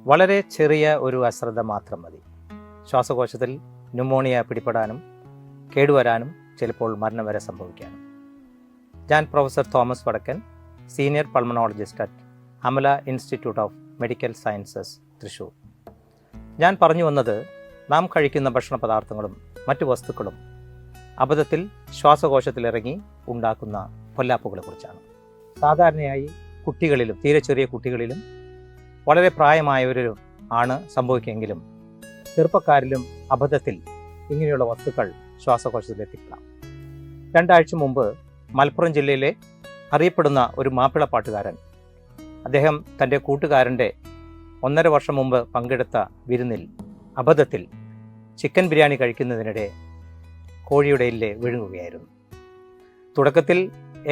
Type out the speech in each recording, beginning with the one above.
വളരെ ചെറിയ ഒരു അശ്രദ്ധ മാത്രം മതി ശ്വാസകോശത്തിൽ ന്യൂമോണിയ പിടിപെടാനും കേടുവരാനും ചിലപ്പോൾ മരണം വരെ സംഭവിക്കാനും. ഞാൻ പ്രൊഫസർ തോമസ് വടക്കൻ, senior pulmonologist at Amala institute of medical sciences, Thrissur. ഞാൻ പറഞ്ഞു വന്നത് നാം കഴിക്കുന്ന ഭക്ഷണ പദാർത്ഥങ്ങളും മറ്റു വസ്തുക്കളും അബദ്ധത്തിൽ ശ്വാസകോശത്തിലിറങ്ങി ഉണ്ടാക്കുന്ന പൊല്ലാപ്പുകളെക്കുറിച്ചാണ്. സാധാരണയായി കുട്ടികളിലും, തീരെ ചെറിയ കുട്ടികളിലും വളരെ പ്രായമായവരിലും ആണ് സംഭവിക്കുമെങ്കിലും ചെറുപ്പക്കാരിലും അബദ്ധത്തിൽ ഇങ്ങനെയുള്ള വസ്തുക്കൾ ശ്വാസകോശത്തിലെത്തിപ്പെടാം. 2 ആഴ്ച മുമ്പ് മലപ്പുറം ജില്ലയിലെ അറിയപ്പെടുന്ന ഒരു മാപ്പിള പാട്ടുകാരൻ, അദ്ദേഹം തൻ്റെ കൂട്ടുകാരൻ്റെ 1.5 വർഷം മുമ്പ് പങ്കെടുത്ത വിരുന്നിൽ അബദ്ധത്തിൽ ചിക്കൻ ബിരിയാണി കഴിക്കുന്നതിനിടെ കോഴിയുടെ എല്ല് വിഴുങ്ങുകയായിരുന്നു. തുടക്കത്തിൽ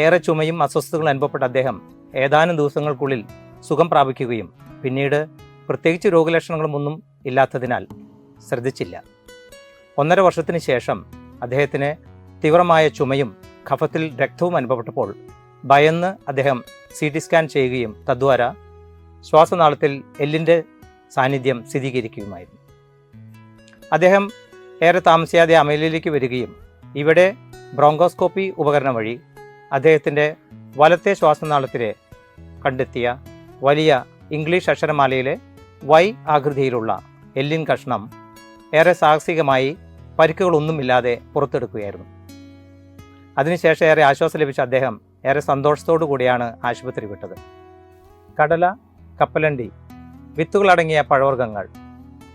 ഏറെ ചുമയും അസ്വസ്ഥതകളും അനുഭവപ്പെട്ട അദ്ദേഹം ഏതാനും ദിവസങ്ങൾക്കുള്ളിൽ സുഖം പ്രാപിക്കുകയും പിന്നീട് പ്രത്യേകിച്ച് രോഗലക്ഷണങ്ങളൊന്നും ഇല്ലാത്തതിനാൽ ശ്രദ്ധിച്ചില്ല. 1.5 വർഷത്തിന് ശേഷം അദ്ദേഹത്തിന് തീവ്രമായ ചുമയും കഫത്തിൽ രക്തവും അനുഭവപ്പെട്ടപ്പോൾ ഭയന്ന് അദ്ദേഹം CT സ്കാൻ ചെയ്യുകയും തദ്വാര ശ്വാസനാളത്തിൽ എല്ലിൻ്റെ സാന്നിധ്യം സ്ഥിരീകരിക്കുകയുമായിരുന്നു. അദ്ദേഹം ഏറെ താമസിയാതെ അമലയിലേക്ക് വരികയും ഇവിടെ ബ്രോങ്കോസ്കോപ്പി ഉപകരണം വഴി അദ്ദേഹത്തിൻ്റെ വലത്തെ ശ്വാസനാളത്തിലെ കണ്ടെത്തിയ വലിയ ഇംഗ്ലീഷ് അക്ഷരമാലയിലെ Y ആകൃതിയിലുള്ള എല്ലിൻ കഷ്ണം ഏറെ സാഹസികമായി പരിക്കുകളൊന്നുമില്ലാതെ പുറത്തെടുക്കുകയായിരുന്നു. അതിനുശേഷം ഏറെ ആശ്വാസം ലഭിച്ച അദ്ദേഹം ഏറെ സന്തോഷത്തോടു കൂടിയാണ് ആശുപത്രി വിട്ടത്. കടല, കപ്പലണ്ടി, വിത്തുകളടങ്ങിയ പഴവർഗ്ഗങ്ങൾ,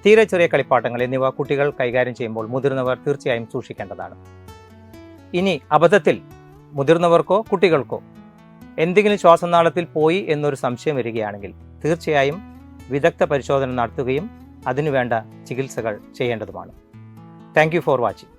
തീരെ ചെറിയ കളിപ്പാട്ടങ്ങൾ എന്നിവ കുട്ടികൾ കൈകാര്യം ചെയ്യുമ്പോൾ മുതിർന്നവർ തീർച്ചയായും സൂക്ഷിക്കേണ്ടതാണ്. ഇനി അബദ്ധത്തിൽ മുതിർന്നവർക്കോ കുട്ടികൾക്കോ എന്തെങ്കിലും ശ്വാസനാളത്തിൽ പോയി എന്നൊരു സംശയം വരികയാണെങ്കിൽ തീർച്ചയായും വിദഗ്ധ പരിശോധന നടത്തുകയും അതിനുവേണ്ട ചികിത്സകൾ ചെയ്യേണ്ടതുമാണ്. Thank you for watching.